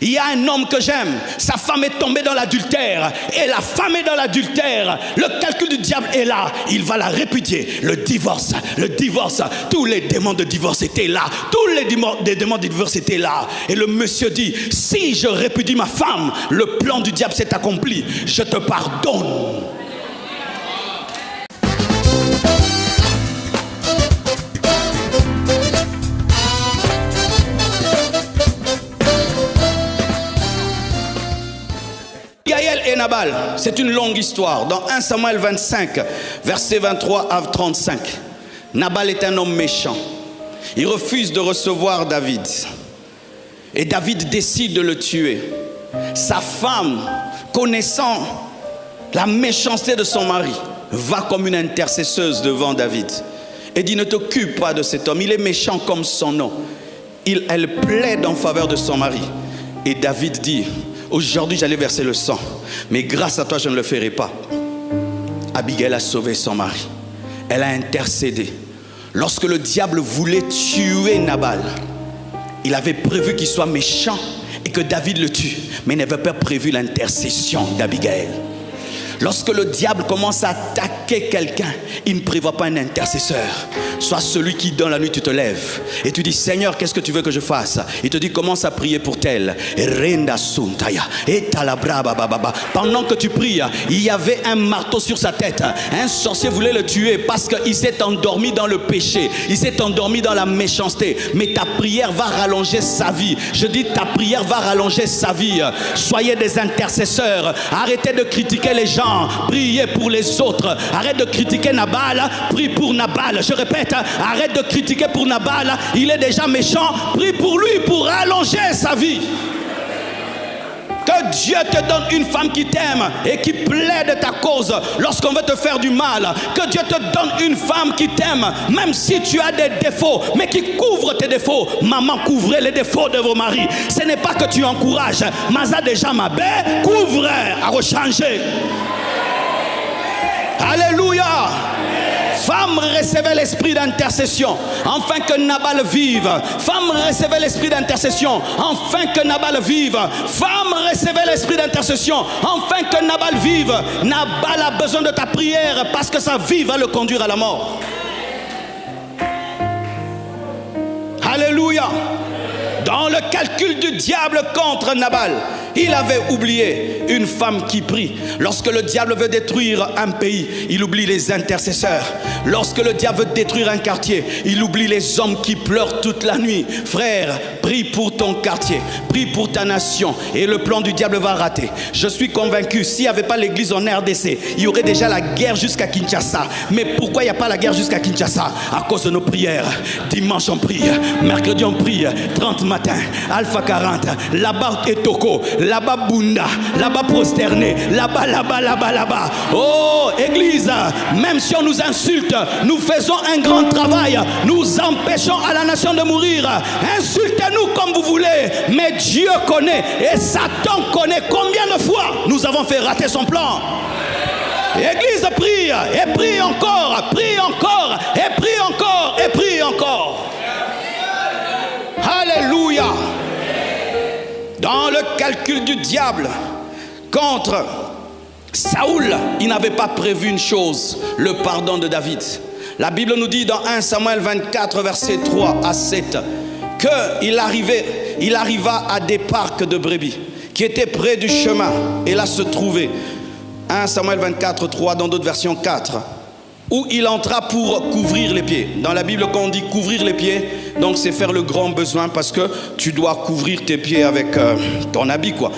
il y a un homme que j'aime, sa femme est tombée dans l'adultère, et la femme est dans l'adultère, le calcul du diable est là, il va la répudier. Le divorce, tous les démons de divorce étaient là, tous les démons de divorce étaient là, et le monsieur dit, si je répudie ma femme, le plan du diable s'est accompli, je te pardonne. Et Nabal, c'est une longue histoire. Dans 1 Samuel 25, versets 23 à 35, Nabal est un homme méchant. Il refuse de recevoir David. Et David décide de le tuer. Sa femme, connaissant la méchanceté de son mari, va comme une intercesseuse devant David et dit, ne t'occupe pas de cet homme, il est méchant comme son nom. Elle plaide en faveur de son mari. Et David dit, aujourd'hui j'allais verser le sang, mais grâce à toi je ne le ferai pas. Abigail a sauvé son mari. Elle a intercédé. Lorsque le diable voulait tuer Nabal, il avait prévu qu'il soit méchant et que David le tue, mais il n'avait pas prévu l'intercession d'Abigail. Lorsque le diable commence à attaquer quelqu'un, il ne prévoit pas un intercesseur. Sois celui qui dans la nuit tu te lèves et tu dis, Seigneur, qu'est-ce que tu veux que je fasse? Il te dit, commence à prier pour tel. Pendant que tu pries, il y avait un marteau sur sa tête. Un sorcier voulait le tuer parce qu'il s'est endormi dans le péché, il s'est endormi dans la méchanceté. Mais ta prière va rallonger sa vie. Je dis, ta prière va rallonger sa vie. Soyez des intercesseurs. Arrêtez de critiquer les gens, priez pour les autres. Arrête de critiquer Nabal, prie pour Nabal. Je répète, arrête de critiquer pour Nabal, il est déjà méchant, prie pour lui pour rallonger sa vie. Que Dieu te donne une femme qui t'aime et qui plaide ta cause lorsqu'on veut te faire du mal. Que Dieu te donne une femme qui t'aime, même si tu as des défauts, mais qui couvre tes défauts. Maman, couvrez les défauts de vos maris. Ce n'est pas que tu encourages. Maza déjà ma belle, couvre à rechanger. Alléluia. Femme, recevez l'esprit d'intercession, afin que Nabal vive. Femme, recevez l'esprit d'intercession, afin que Nabal vive. Femme, recevez l'esprit d'intercession, afin que Nabal vive. Nabal a besoin de ta prière, parce que sa vie va le conduire à la mort. Alléluia. Dans le calcul du diable contre Nabal, il avait oublié une femme qui prie. Lorsque le diable veut détruire un pays, il oublie les intercesseurs. Lorsque le diable veut détruire un quartier, il oublie les hommes qui pleurent toute la nuit. Frère, prie pour ton quartier, prie pour ta nation, et le plan du diable va rater. Je suis convaincu, s'il n'y avait pas l'église en RDC, il y aurait déjà la guerre jusqu'à Kinshasa. Mais pourquoi il n'y a pas la guerre jusqu'à Kinshasa? À cause de nos prières. Dimanche on prie, mercredi on prie, 30 matin, Alpha 40, là-bas Etoko, là-bas Bunda, là-bas prosterné, là-bas. Oh, église, même si on nous insulte, nous faisons un grand travail. Nous empêchons à la nation de mourir. Insultez-nous comme vous voulez, mais Dieu connaît et Satan connaît combien de fois nous avons fait rater son plan. Église, prie et prie encore, prie encore et prie encore et prie encore. Alléluia. Dans le calcul du diable contre Saoul, il n'avait pas prévu une chose, le pardon de David. La Bible nous dit dans 1 Samuel 24 versets 3 à 7 qu'il arriva à des parcs de brebis qui étaient près du chemin, et là se trouvait 1 Samuel 24 3, dans d'autres versions 4, où il entra pour couvrir les pieds. Dans la Bible, quand on dit couvrir les pieds, donc c'est faire le grand besoin, parce que tu dois couvrir tes pieds avec ton habit, quoi.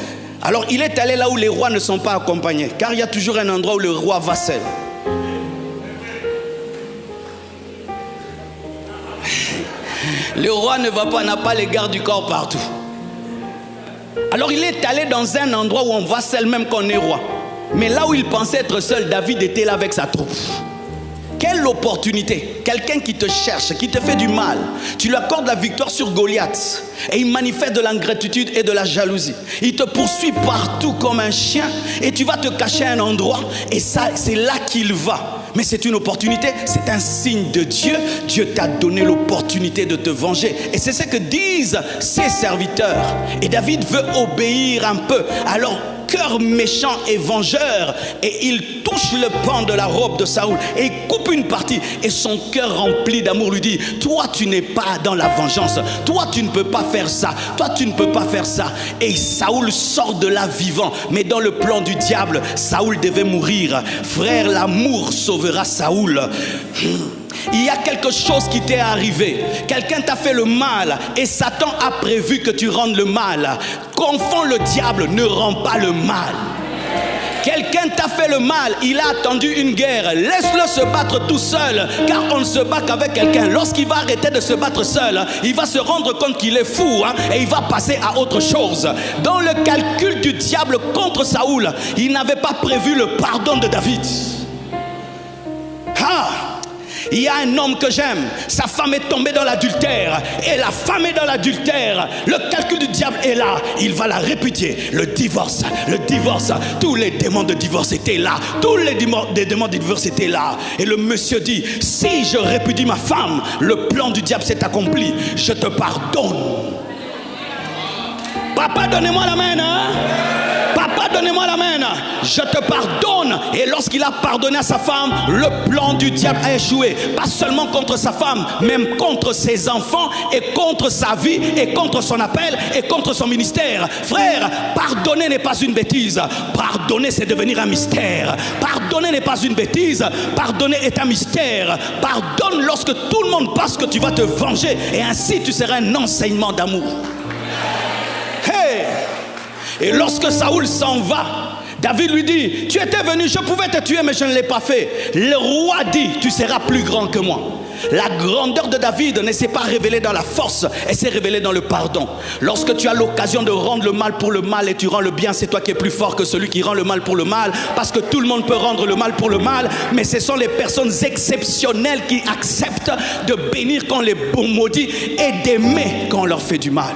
Alors il est allé là où les rois ne sont pas accompagnés, car il y a toujours un endroit où le roi va seul. Le roi n'a pas les gardes du corps partout. Alors il est allé dans un endroit où on va seul, même quand on est roi. Mais là où il pensait être seul, David était là avec sa troupe. Quelle opportunité! Quelqu'un qui te cherche, qui te fait du mal, tu lui accordes la victoire sur Goliath, et il manifeste de l'ingratitude et de la jalousie. Il te poursuit partout comme un chien, et tu vas te cacher à un endroit, et ça, c'est là qu'il va. mais c'est une opportunité, c'est un signe de Dieu. Dieu t'a donné l'opportunité de te venger. Et c'est ce que disent ses serviteurs. Et David veut obéir un peu. Alors, cœur méchant et vengeur, et il touche le pan de la robe de Saoul et il coupe une partie, et son cœur rempli d'amour lui dit: toi tu n'es pas dans la vengeance, toi tu ne peux pas faire ça, toi tu ne peux pas faire ça. Et Saoul sort de là vivant. Mais dans le plan du diable, Saoul devait mourir. Frère, l'amour sauvera Saoul. Il y a quelque chose qui t'est arrivé. Quelqu'un t'a fait le mal et Satan a prévu que tu rendes le mal. Confond le diable, ne rend pas le mal. Quelqu'un t'a fait le mal, il a attendu une guerre. Laisse-le se battre tout seul, car on ne se bat qu'avec quelqu'un. Lorsqu'il va arrêter de se battre seul, il va se rendre compte qu'il est fou, et il va passer à autre chose. Dans le calcul du diable contre Saoul, il n'avait pas prévu le pardon de David. Il y a un homme que j'aime, sa femme est tombée dans l'adultère, et la femme est dans l'adultère. Le calcul du diable est là, il va la répudier. Le divorce, tous les démons de divorce étaient là, tous les démons de divorce étaient là. Et le monsieur dit: si je répudie ma femme, le plan du diable s'est accompli, je te pardonne. Papa, donnez-moi la main, Papa, donnez-moi la main. Je te pardonne. Et lorsqu'il a pardonné à sa femme, le plan du diable a échoué. Pas seulement contre sa femme, même contre ses enfants, et contre sa vie, et contre son appel, et contre son ministère. Frère, pardonner n'est pas une bêtise. Pardonner, c'est devenir un mystère. Pardonner n'est pas une bêtise. Pardonner est un mystère. Pardonne lorsque tout le monde pense que tu vas te venger, et ainsi tu seras un enseignement d'amour. Et lorsque Saoul s'en va, David lui dit: tu étais venu, je pouvais te tuer, mais je ne l'ai pas fait. Le roi dit: tu seras plus grand que moi. La grandeur de David ne s'est pas révélée dans la force, elle s'est révélée dans le pardon. Lorsque tu as l'occasion de rendre le mal pour le mal et tu rends le bien, c'est toi qui es plus fort que celui qui rend le mal pour le mal, parce que tout le monde peut rendre le mal pour le mal, mais ce sont les personnes exceptionnelles qui acceptent de bénir quand on les maudit et d'aimer quand on leur fait du mal.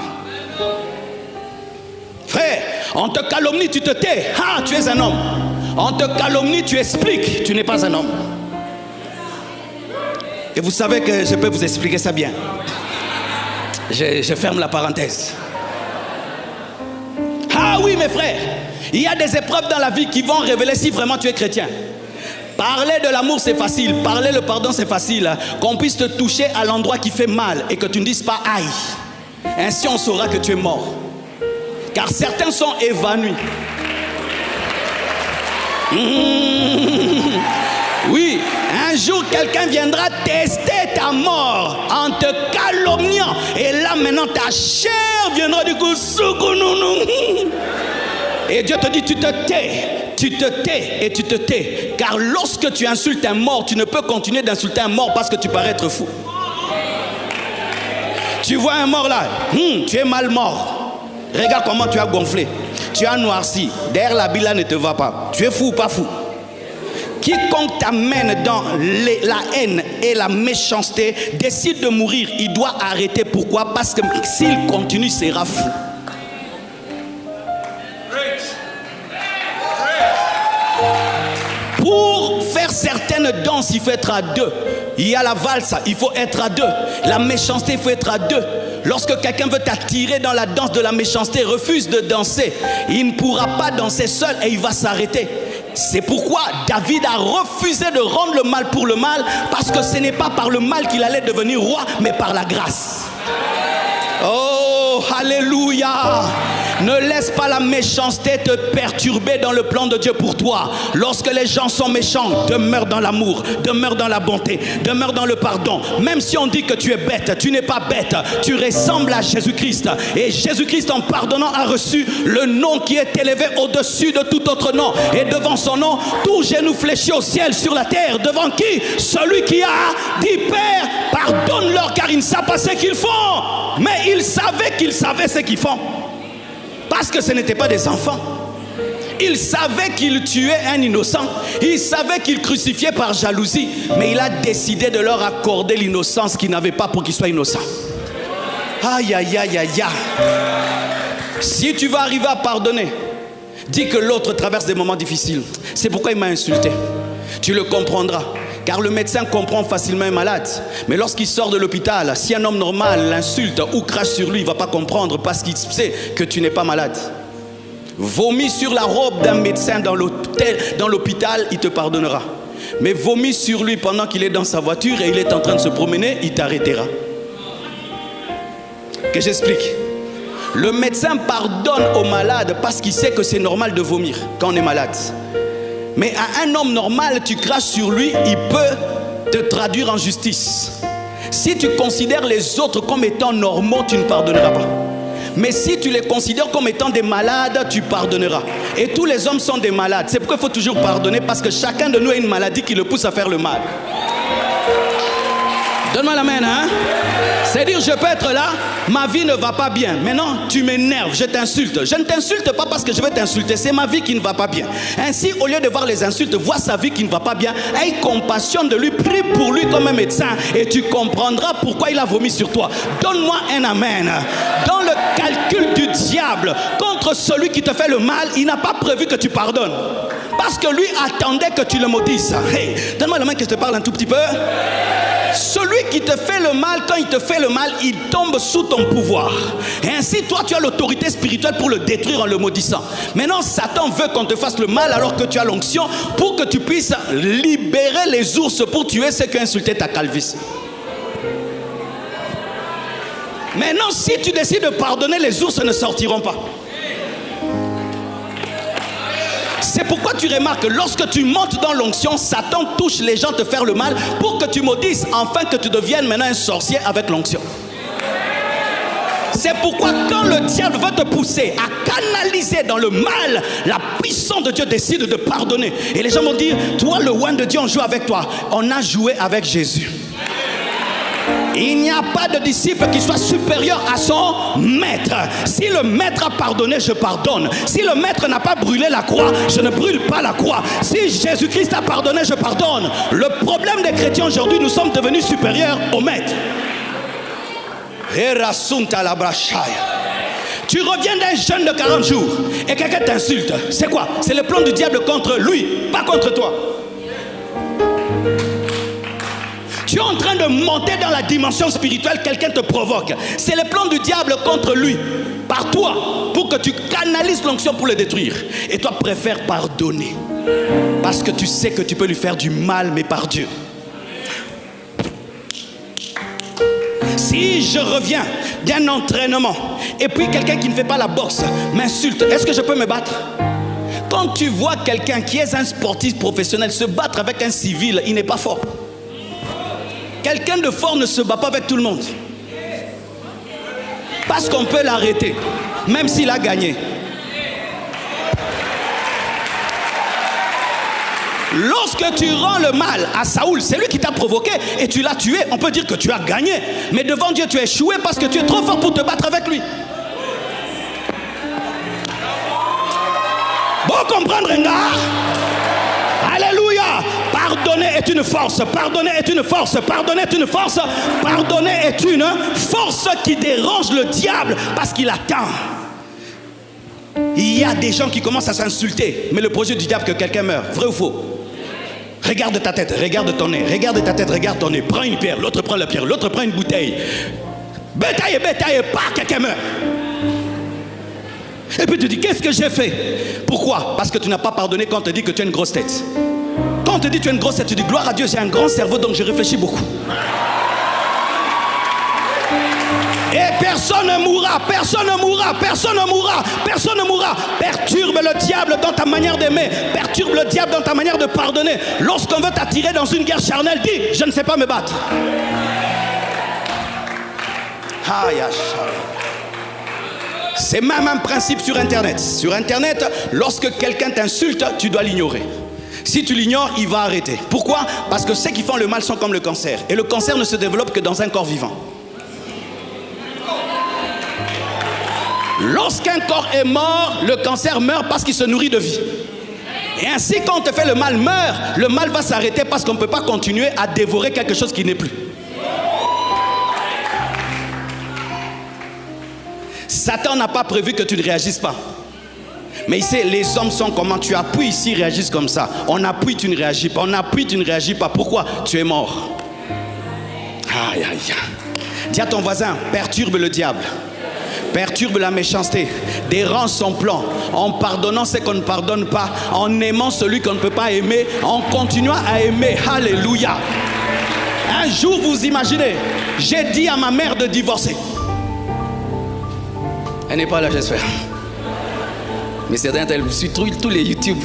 Frère, on te calomnie, tu te tais. Tu es un homme. On te calomnie, tu expliques. Tu n'es pas un homme. Et vous savez que je peux vous expliquer ça bien. Je ferme la parenthèse. Oui, mes frères, il y a des épreuves dans la vie qui vont révéler si vraiment tu es chrétien. Parler de l'amour, c'est facile. Parler le pardon, c'est facile. Qu'on puisse te toucher à l'endroit qui fait mal et que tu ne dises pas aïe. Ainsi, on saura que tu es mort. Car certains sont évanouis. Oui, un jour quelqu'un viendra tester ta mort en te calomniant. Et là maintenant ta chair viendra du coup. Et Dieu te dit: tu te tais et tu te tais. Car lorsque tu insultes un mort, tu ne peux continuer d'insulter un mort parce que tu parais être fou. Tu vois un mort là, tu es mal mort. Regarde comment tu as gonflé. Tu as noirci. Derrière la bille là ne te va pas. Tu es fou ou pas fou? Quiconque t'amène dans la haine et la méchanceté décide de mourir. Il doit arrêter. Pourquoi? Parce que s'il continue, il sera fou. Pour faire certaines danses, il faut être à deux. Il y a la valse, il faut être à deux. La méchanceté, il faut être à deux. Lorsque quelqu'un veut t'attirer dans la danse de la méchanceté, refuse de danser, il ne pourra pas danser seul et il va s'arrêter. C'est pourquoi David a refusé de rendre le mal pour le mal, parce que ce n'est pas par le mal qu'il allait devenir roi, mais par la grâce. Oh, alléluia! Ne laisse pas la méchanceté te perturber dans le plan de Dieu pour toi. Lorsque les gens sont méchants, demeure dans l'amour, demeure dans la bonté, demeure dans le pardon. Même si on dit que tu es bête, tu n'es pas bête. Tu ressembles à Jésus-Christ. Et Jésus-Christ, en pardonnant, a reçu le nom qui est élevé au-dessus de tout autre nom. Et devant son nom, tout genou fléchit au ciel, sur la terre. Devant qui? Celui qui a dit: Père, pardonne-leur car ils ne savent pas ce qu'ils font. Mais ils savaient ce qu'ils font. Parce que ce n'étaient pas des enfants. Il savait qu'il tuait un innocent. Il savait qu'il crucifiait par jalousie. Mais il a décidé de leur accorder l'innocence qu'ils n'avaient pas pour qu'ils soient innocents. Aïe, aïe, aïe, aïe, aïe. Si tu vas arriver à pardonner, dis que l'autre traverse des moments difficiles. C'est pourquoi il m'a insulté. Tu le comprendras. Car le médecin comprend facilement un malade. Mais lorsqu'il sort de l'hôpital, si un homme normal l'insulte ou crache sur lui, il ne va pas comprendre parce qu'il sait que tu n'es pas malade. Vomis sur la robe d'un médecin dans l'hôpital, il te pardonnera. Mais vomis sur lui pendant qu'il est dans sa voiture et il est en train de se promener, il t'arrêtera. Que j'explique. Le médecin pardonne aux malades parce qu'il sait que c'est normal de vomir quand on est malade. Mais à un homme normal, tu craches sur lui, il peut te traduire en justice. Si tu considères les autres comme étant normaux, tu ne pardonneras pas. Mais si tu les considères comme étant des malades, tu pardonneras. Et tous les hommes sont des malades. C'est pourquoi il faut toujours pardonner, parce que chacun de nous a une maladie qui le pousse à faire le mal. Donne-moi la main, hein? C'est-à-dire, je peux être là, ma vie ne va pas bien. Maintenant, tu m'énerves, je t'insulte. Je ne t'insulte pas parce que je veux t'insulter, c'est ma vie qui ne va pas bien. Ainsi, au lieu de voir les insultes, vois sa vie qui ne va pas bien. Aie compassion de lui, prie pour lui comme un médecin et tu comprendras pourquoi il a vomi sur toi. Donne-moi un amen. Dans le calcul du diable contre celui qui te fait le mal, il n'a pas prévu que tu pardonnes. Parce que lui attendait que tu le maudisses. Hey, donne-moi la main que je te parle un tout petit peu. Celui qui te fait le mal, quand il te fait le mal, il tombe sous ton pouvoir. Et ainsi, toi, tu as l'autorité spirituelle pour le détruire en le maudissant. Maintenant, Satan veut qu'on te fasse le mal alors que tu as l'onction pour que tu puisses libérer les ours pour tuer ceux qui ont insulté ta calvitie. Maintenant, si tu décides de pardonner, les ours ne sortiront pas. C'est pourquoi tu remarques que lorsque tu montes dans l'onction, Satan touche les gens te faire le mal pour que tu maudisses, afin que tu deviennes maintenant un sorcier avec l'onction. C'est pourquoi quand le diable veut te pousser à canaliser dans le mal, la puissance de Dieu décide de pardonner. Et les gens vont dire, toi le oint de Dieu, on joue avec toi. On a joué avec Jésus. Il n'y a pas de disciple qui soit supérieur à son maître. Si le maître a pardonné, je pardonne. Si le maître n'a pas brûlé la croix, je ne brûle pas la croix. Si Jésus-Christ a pardonné, je pardonne. Le problème des chrétiens aujourd'hui, nous sommes devenus supérieurs au maître. Tu reviens d'un jeûne de 40 jours et quelqu'un t'insulte. C'est quoi? C'est le plan du diable contre lui, pas contre toi. Tu es en train de monter dans la dimension spirituelle, quelqu'un te provoque. C'est le plan du diable contre lui, par toi, pour que tu canalises l'onction pour le détruire. Et toi, préfères pardonner. Parce que tu sais que tu peux lui faire du mal, mais par Dieu. Si je reviens d'un entraînement, et puis quelqu'un qui ne fait pas la boxe m'insulte, est-ce que je peux me battre? Quand tu vois quelqu'un qui est un sportif professionnel se battre avec un civil, il n'est pas fort. Quelqu'un de fort ne se bat pas avec tout le monde. Parce qu'on peut l'arrêter, même s'il a gagné. Lorsque tu rends le mal à Saoul, c'est lui qui t'a provoqué et tu l'as tué, on peut dire que tu as gagné. Mais devant Dieu, tu as échoué parce que tu es trop fort pour te battre avec lui. Bon comprendre, un gars. Alléluia. Pardonner est une force, pardonner est une force, pardonner est une force, pardonner est une force qui dérange le diable parce qu'il attend. Il y a des gens qui commencent à s'insulter, mais le projet du diable que quelqu'un meure, vrai ou faux? Regarde ta tête, regarde ton nez, regarde ta tête, regarde ton nez, prends une pierre, l'autre prend la pierre, l'autre prend une bouteille. Bétail, pas quelqu'un meurt. Et puis tu dis, qu'est-ce que j'ai fait? Pourquoi? Parce que tu n'as pas pardonné quand on te dit que tu as une grosse tête. Quand on te dit que tu as une grosse tête, tu dis, gloire à Dieu, j'ai un grand cerveau, donc je réfléchis beaucoup. Et personne ne mourra, personne ne mourra, personne ne mourra, personne ne mourra. Perturbe le diable dans ta manière d'aimer, perturbe le diable dans ta manière de pardonner. Lorsqu'on veut t'attirer dans une guerre charnelle, dis, je ne sais pas me battre. C'est même un principe sur Internet. Sur Internet, lorsque quelqu'un t'insulte, tu dois l'ignorer. Si tu l'ignores, il va arrêter. Pourquoi? Parce que ceux qui font le mal sont comme le cancer. Et le cancer ne se développe que dans un corps vivant. Lorsqu'un corps est mort, le cancer meurt parce qu'il se nourrit de vie. Et ainsi, quand on te fait le mal, le mal va s'arrêter parce qu'on ne peut pas continuer à dévorer quelque chose qui n'est plus. Satan n'a pas prévu que tu ne réagisses pas. Mais ici, les hommes sont comment? Tu appuies ici, ils réagissent comme ça. On appuie, tu ne réagis pas. On appuie, tu ne réagis pas. Pourquoi? Tu es mort. Aïe, aïe, aïe. Dis à ton voisin, perturbe le diable. Perturbe la méchanceté. Dérange son plan. En pardonnant ce qu'on ne pardonne pas. En aimant celui qu'on ne peut pas aimer. En continuant à aimer. Alléluia. Un jour, vous imaginez, j'ai dit à ma mère de divorcer. Elle n'est pas là, j'espère. Mais c'est dingue, elle suit tous les YouTube.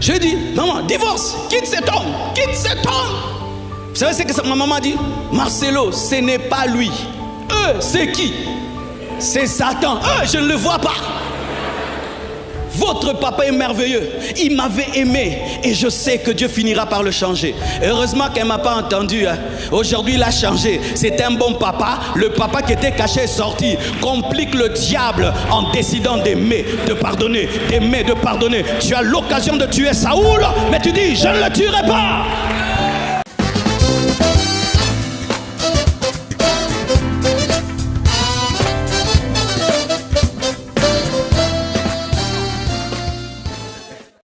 Je lui ai dit, maman, divorce, quitte cet homme, quitte cet homme. Vous savez ce que ma maman a dit? Marcelo, ce n'est pas lui. Eux, c'est qui? C'est Satan. Eux, je ne le vois pas. Votre papa est merveilleux. Il m'avait aimé et je sais que Dieu finira par le changer. Heureusement qu'elle ne m'a pas entendu. Aujourd'hui, il a changé. C'est un bon papa. Le papa qui était caché est sorti. Complique le diable en décidant d'aimer, de pardonner, d'aimer, de pardonner. Tu as l'occasion de tuer Saoul, mais tu dis, je ne le tuerai pas.